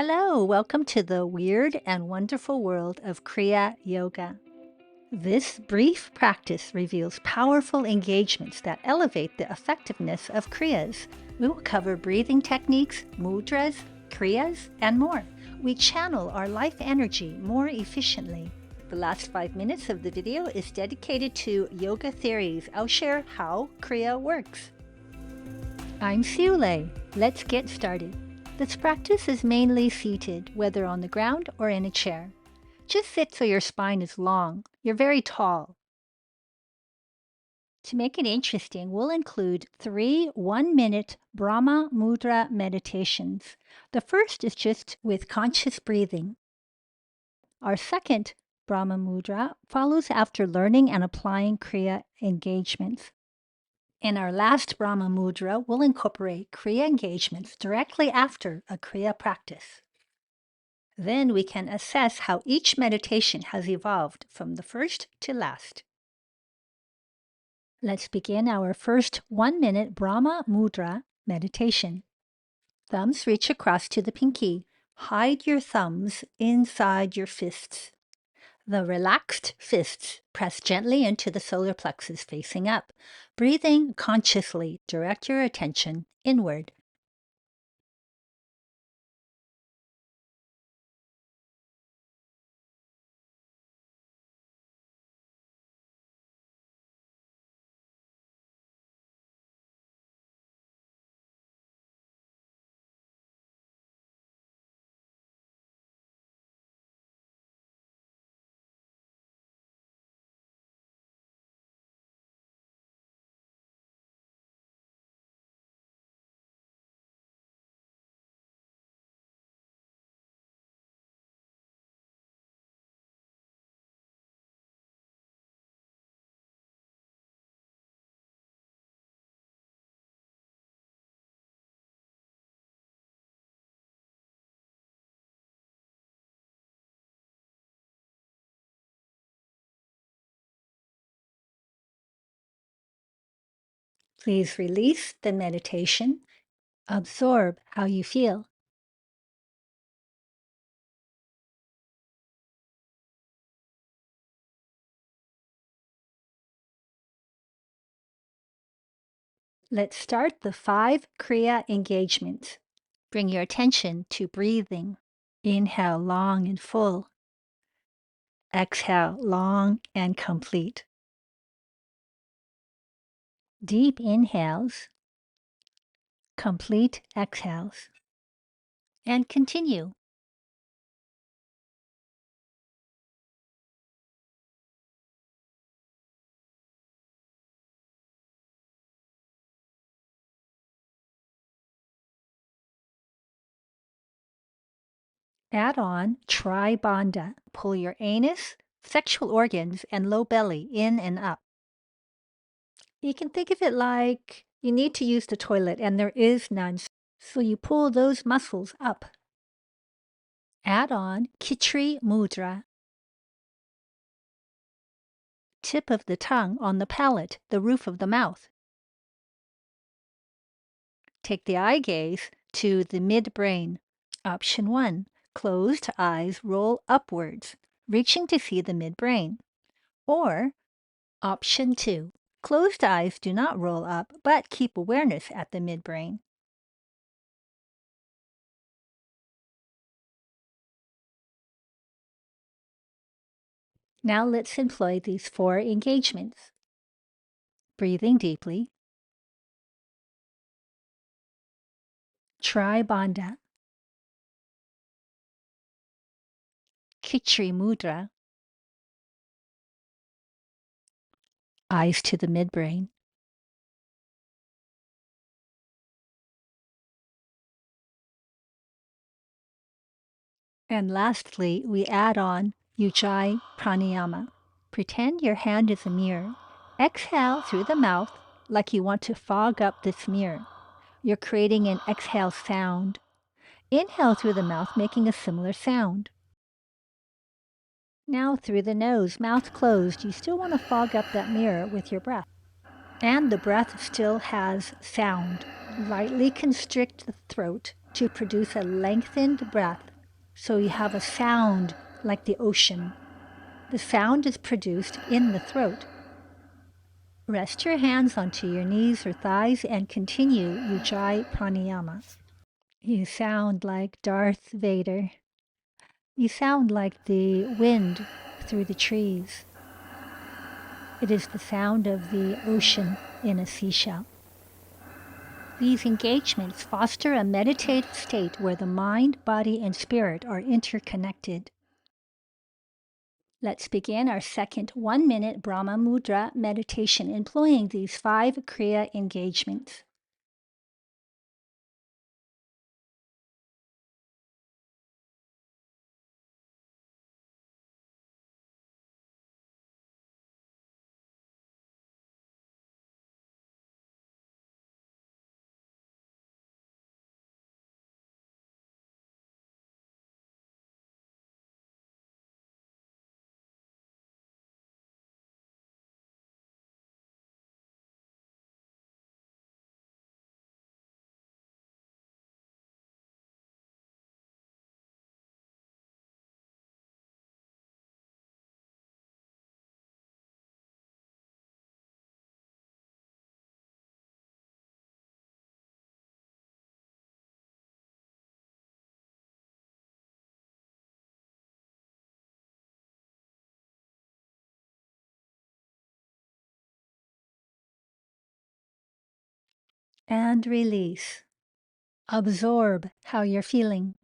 Hello, welcome to the weird and wonderful world of Kriya Yoga. This brief practice reveals powerful engagements that elevate the effectiveness of Kriyas. We will cover breathing techniques, mudras, Kriyas, and more. We channel our life energy more efficiently. The last 5 minutes of the video is dedicated to Yoga Theories. I'll share how Kriya works. I'm Siule. Let's get started. This practice is mainly seated, whether on the ground or in a chair. Just sit so your spine is long. You're very tall. To make it interesting, we'll include 3 1-minute Brahma Mudra meditations. The first is just with conscious breathing. Our second Brahma Mudra follows after learning and applying Kriya engagements. In our last Brahma Mudra, we'll incorporate Kriya engagements directly after a Kriya practice. Then we can assess how each meditation has evolved from the first to last. Let's begin our first 1-minute Brahma Mudra meditation. Thumbs reach across to the pinky. Hide your thumbs inside your fists. The relaxed fists press gently into the solar plexus facing up. Breathing consciously, direct your attention inward. Please release the meditation. Absorb how you feel. Let's start the 5 Kriya engagements. Bring your attention to breathing. Inhale long and full. Exhale long and complete. Deep inhales, complete exhales. And continue. Add on try Bandha. Pull your anus, sexual organs, and low belly in and up. You can think of it like you need to use the toilet and there is none, so you pull those muscles up. Add on Khechari Mudra. Tip of the tongue on the palate, the roof of the mouth. Take the eye gaze to the midbrain. Option 1. Closed eyes roll upwards, reaching to see the midbrain. Or Option 2. Closed eyes do not roll up, but keep awareness at the midbrain. Now let's employ these 4 engagements. Breathing deeply. Try Bandha. Khechari Mudra. Eyes to the midbrain. And lastly, we add on Ujjayi Pranayama. Pretend your hand is a mirror. Exhale through the mouth like you want to fog up this mirror. You're creating an exhale sound. Inhale through the mouth, making a similar sound. Now through the nose, mouth closed, you still want to fog up that mirror with your breath. And the breath still has sound. Lightly constrict the throat to produce a lengthened breath so you have a sound like the ocean. The sound is produced in the throat. Rest your hands onto your knees or thighs and continue Ujjayi Pranayama. You sound like Darth Vader. You sound like the wind through the trees. It is the sound of the ocean in a seashell. These engagements foster a meditative state where the mind, body, and spirit are interconnected. Let's begin our second 1-minute Brahma Mudra meditation employing these 5 Kriya engagements. And release. Absorb how you're feeling.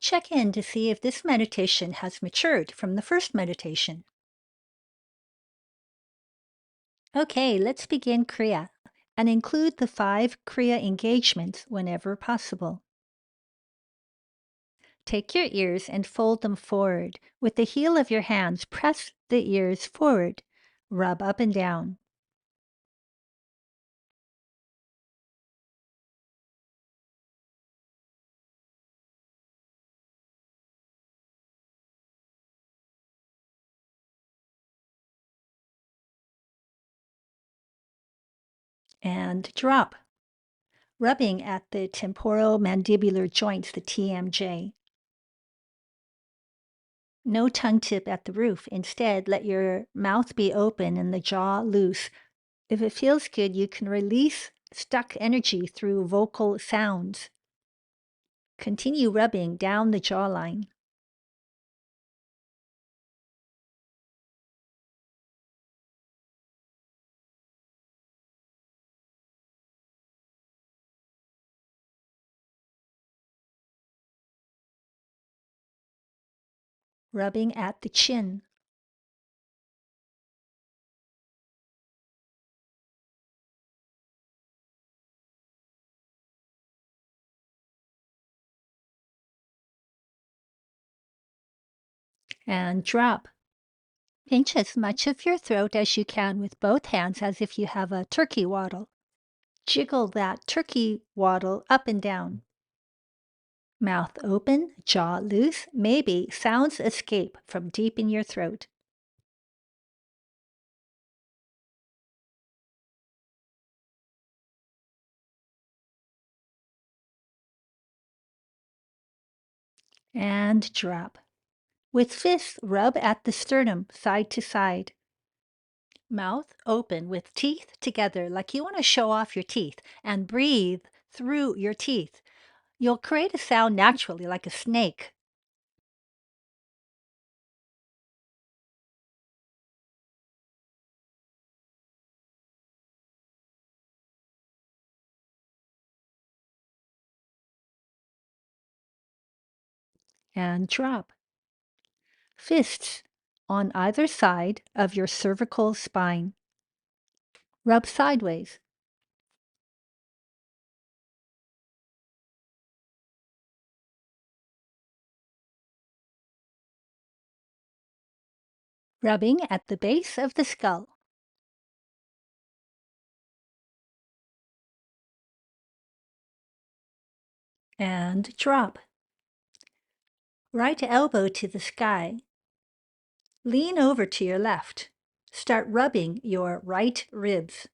Check in to see if this meditation has matured from the first meditation. Okay, let's begin Kriya and include the 5 Kriya engagements whenever possible. Take your ears and fold them forward. With the heel of your hands, press the ears forward. Rub up and down. And drop. Rubbing at the temporal mandibular joints, the TMJ. No tongue tip at the roof. Instead, let your mouth be open and the jaw loose. If it feels good, you can release stuck energy through vocal sounds. Continue rubbing down the jawline. Rubbing at the chin. And drop. Pinch as much of your throat as you can with both hands as if you have a turkey waddle. Jiggle that turkey waddle up and down. Mouth open, jaw loose, maybe sounds escape from deep in your throat. And drop. With fists, rub at the sternum, side to side. Mouth open with teeth together like you want to show off your teeth, and breathe through your teeth. You'll create a sound naturally like a snake. And drop. Fists on either side of your cervical spine. Rub sideways. Rubbing at the base of the skull. And drop. Right elbow to the sky. Lean over to your left. Start rubbing your right ribs.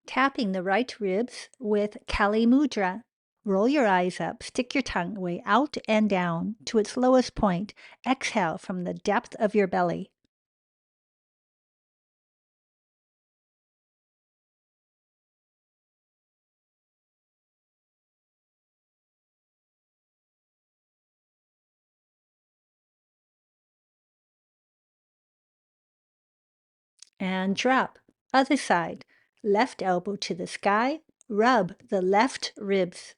Tapping the right ribs with Kali Mudra. Roll your eyes up, stick your tongue way out and down to its lowest point. Exhale from the depth of your belly. And drop. Other side. Left elbow to the sky. Rub the left ribs.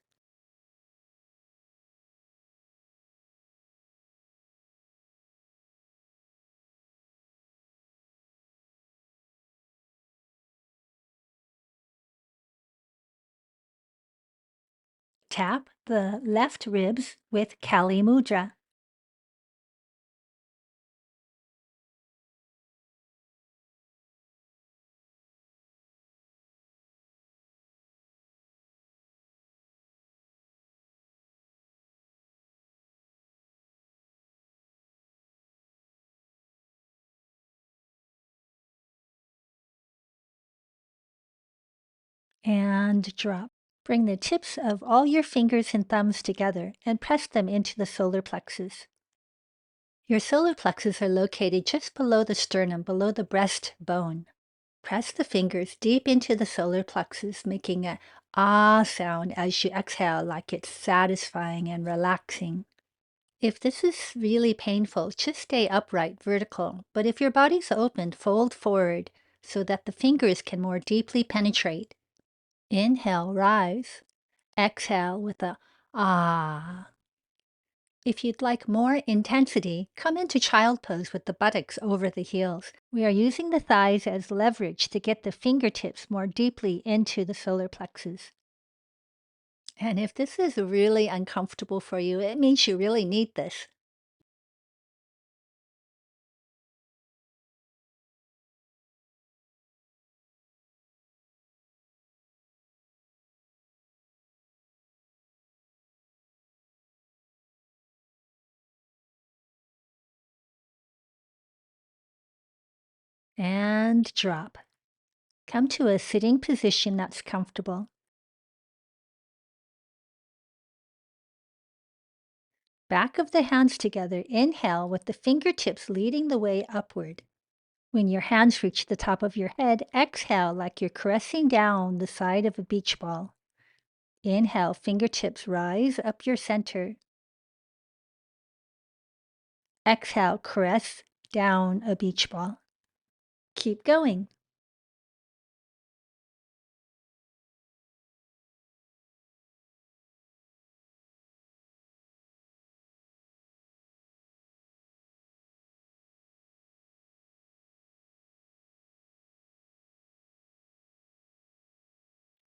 Tap the left ribs with Kali Mudra. And drop. Bring the tips of all your fingers and thumbs together and press them into the solar plexus. Your solar plexus are located just below the sternum, below the breastbone. Press the fingers deep into the solar plexus, making a ah sound as you exhale, like it's satisfying and relaxing. If this is really painful, just stay upright, vertical. But if your body's open, fold forward so that the fingers can more deeply penetrate. Inhale, rise. Exhale with a ah. If you'd like more intensity, come into child pose with the buttocks over the heels. We are using the thighs as leverage to get the fingertips more deeply into the solar plexus. And if this is really uncomfortable for you, it means you really need this. And drop. Come to a sitting position that's comfortable. Back of the hands together, inhale with the fingertips leading the way upward. When your hands reach the top of your head, exhale like you're caressing down the side of a beach ball. Inhale, fingertips rise up your center. Exhale, caress down a beach ball. Keep going.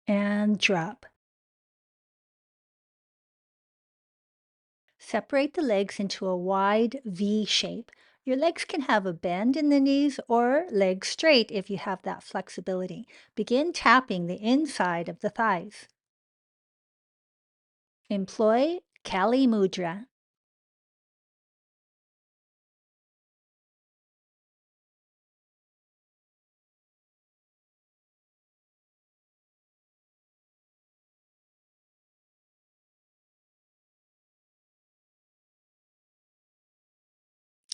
And drop. Separate the legs into a wide V shape. Your legs can have a bend in the knees or legs straight if you have that flexibility. Begin tapping the inside of the thighs. Employ Kali Mudra.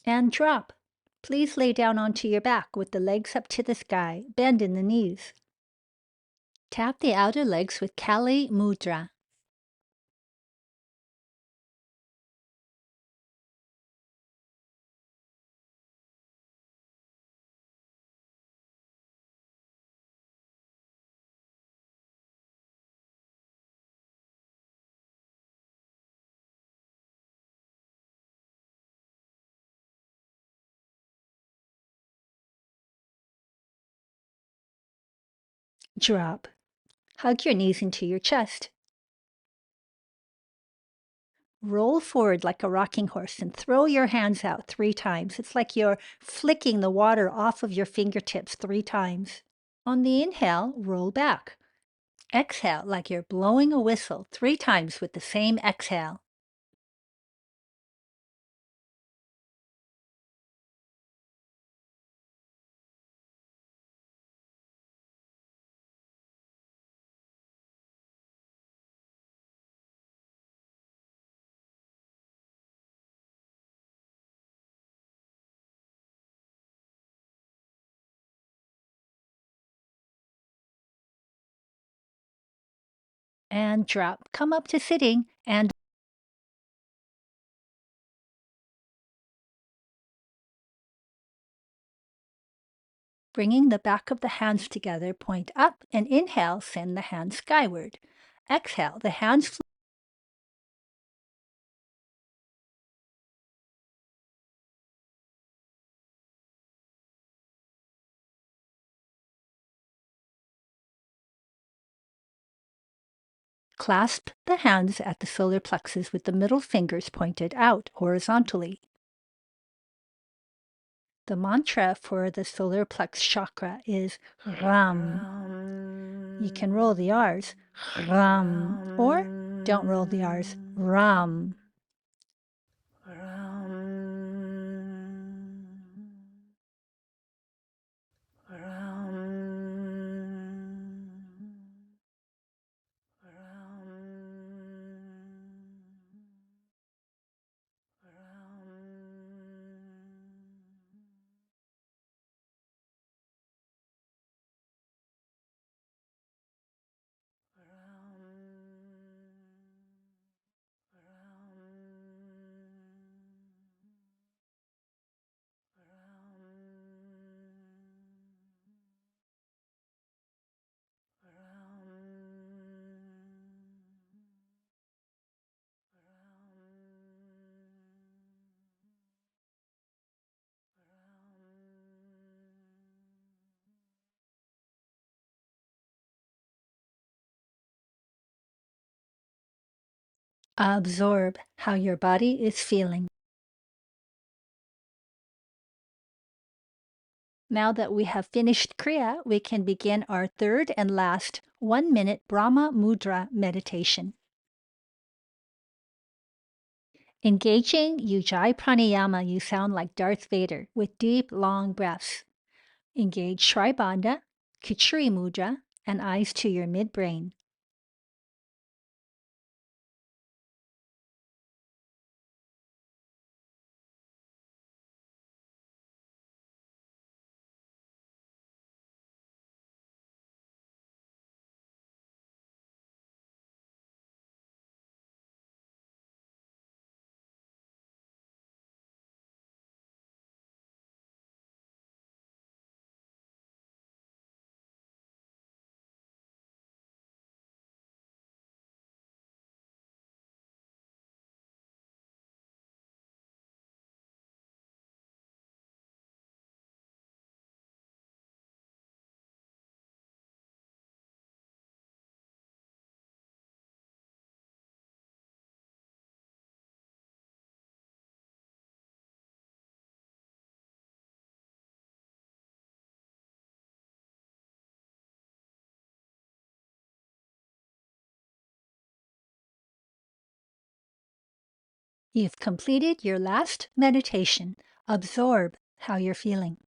And drop. Please lay down onto your back with the legs up to the sky. Bend in the knees. Tap the outer legs with Kali Mudra. Drop. Hug your knees into your chest. Roll forward like a rocking horse and throw your hands out 3 times. It's like you're flicking the water off of your fingertips 3 times. On the inhale, roll back. Exhale like you're blowing a whistle 3 times with the same exhale. And drop. Come up to sitting and bringing the back of the hands together, point up, and inhale, send the hands skyward. Exhale, the hands clasp the hands at the solar plexus with the middle fingers pointed out horizontally. The mantra for the solar plex chakra is Ram. You can roll the R's, Ram, or don't roll the R's, Ram. Absorb how your body is feeling. Now that we have finished Kriya, we can begin our third and last 1-minute Brahma Mudra meditation. Engaging Ujjayi Pranayama, you sound like Darth Vader with deep, long breaths. Engage Bandha, Khechari Mudra, and eyes to your midbrain. You've completed your last meditation. Absorb how you're feeling.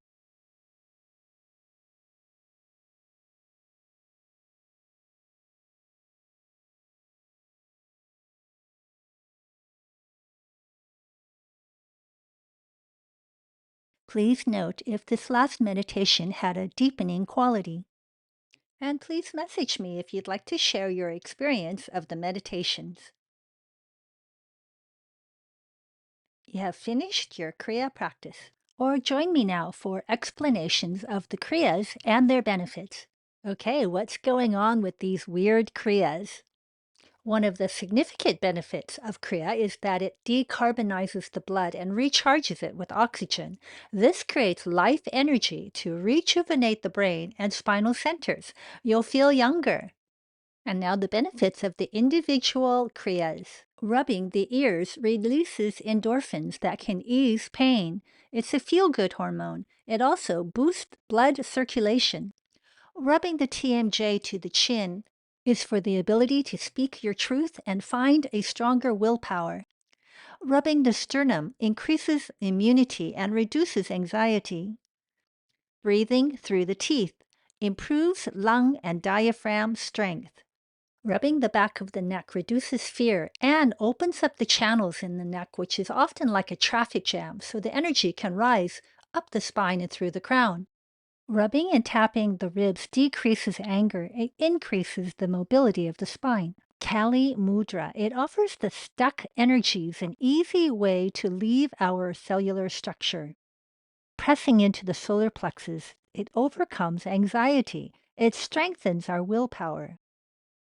Please note if this last meditation had a deepening quality. And please message me if you'd like to share your experience of the meditations. You have finished your Kriya practice. Or join me now for explanations of the Kriyas and their benefits. Okay, what's going on with these weird Kriyas? One of the significant benefits of Kriya is that it decarbonizes the blood and recharges it with oxygen. This creates life energy to rejuvenate the brain and spinal centers. You'll feel younger. And now the benefits of the individual Kriyas. Rubbing the ears releases endorphins that can ease pain. It's a feel-good hormone. It also boosts blood circulation. Rubbing the TMJ to the chin is for the ability to speak your truth and find a stronger willpower. Rubbing the sternum increases immunity and reduces anxiety. Breathing through the teeth improves lung and diaphragm strength. Rubbing the back of the neck reduces fear and opens up the channels in the neck, which is often like a traffic jam, so the energy can rise up the spine and through the crown. Rubbing and tapping the ribs decreases anger. It increases the mobility of the spine. Kali Mudra. It offers the stuck energies an easy way to leave our cellular structure. Pressing into the solar plexus, it overcomes anxiety. It strengthens our willpower.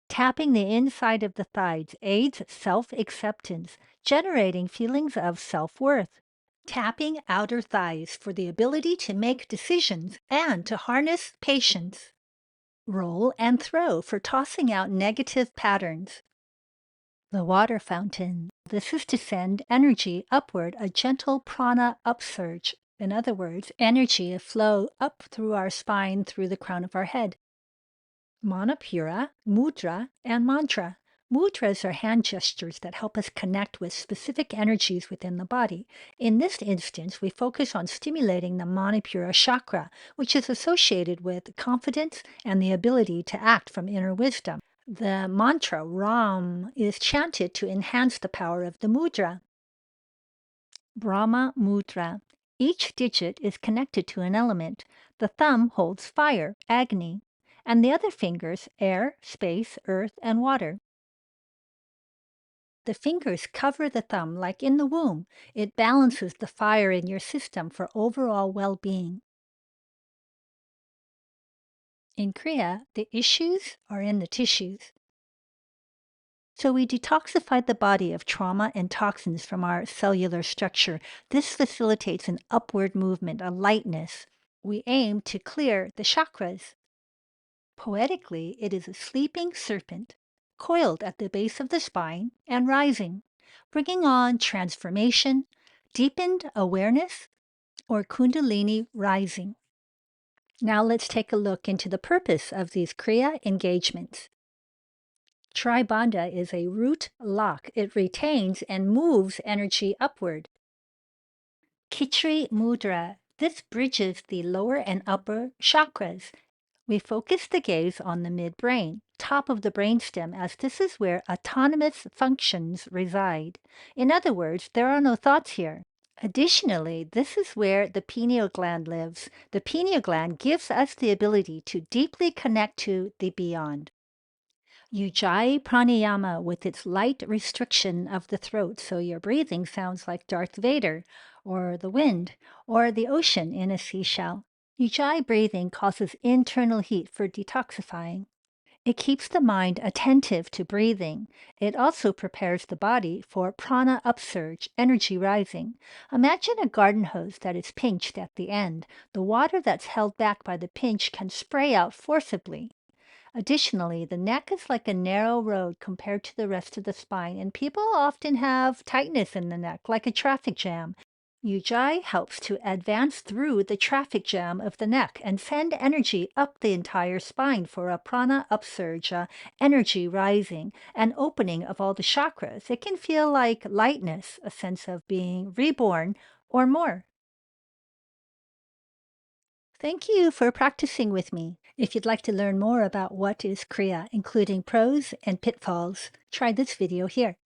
Tapping the inside of the thighs aids self-acceptance, generating feelings of self-worth. Tapping outer thighs for the ability to make decisions and to harness patience. Roll and throw for tossing out negative patterns. The water fountain. This is to send energy upward, a gentle prana upsurge. In other words, energy flow up through our spine, through the crown of our head. Manipura, mudra, and mantra. Mudras are hand gestures that help us connect with specific energies within the body. In this instance, we focus on stimulating the Manipura chakra, which is associated with confidence and the ability to act from inner wisdom. The mantra Ram is chanted to enhance the power of the mudra. Brahma Mudra. Each digit is connected to an element. The thumb holds fire, Agni, and the other fingers air, space, earth, and water. The fingers cover the thumb like in the womb. It balances the fire in your system for overall well-being. In Kriya, the issues are in the tissues. So we detoxify the body of trauma and toxins from our cellular structure. This facilitates an upward movement, a lightness. We aim to clear the chakras. Poetically, it is a sleeping serpent, coiled at the base of the spine and rising, bringing on transformation, deepened awareness, or kundalini rising. Now let's take a look into the purpose of these Kriya engagements. Bandha is a root lock. It retains and moves energy upward. Khechari Mudra. This bridges the lower and upper chakras. We focus the gaze on the midbrain, top of the brainstem, as this is where autonomous functions reside. In other words, there are no thoughts here. Additionally, this is where the pineal gland lives. The pineal gland gives us the ability to deeply connect to the beyond. Ujjayi Pranayama with its light restriction of the throat, so your breathing sounds like Darth Vader, or the wind, or the ocean in a seashell. Ujjayi breathing causes internal heat for detoxifying. It keeps the mind attentive to breathing. It also prepares the body for prana upsurge, energy rising. Imagine a garden hose that is pinched at the end. The water that's held back by the pinch can spray out forcibly. Additionally, the neck is like a narrow road compared to the rest of the spine, and people often have tightness in the neck, like a traffic jam. Ujjayi helps to advance through the traffic jam of the neck and send energy up the entire spine for a prana upsurge, energy rising, and opening of all the chakras. It can feel like lightness, a sense of being reborn, or more. Thank you for practicing with me. If you'd like to learn more about what is Kriya, including pros and pitfalls, try this video here.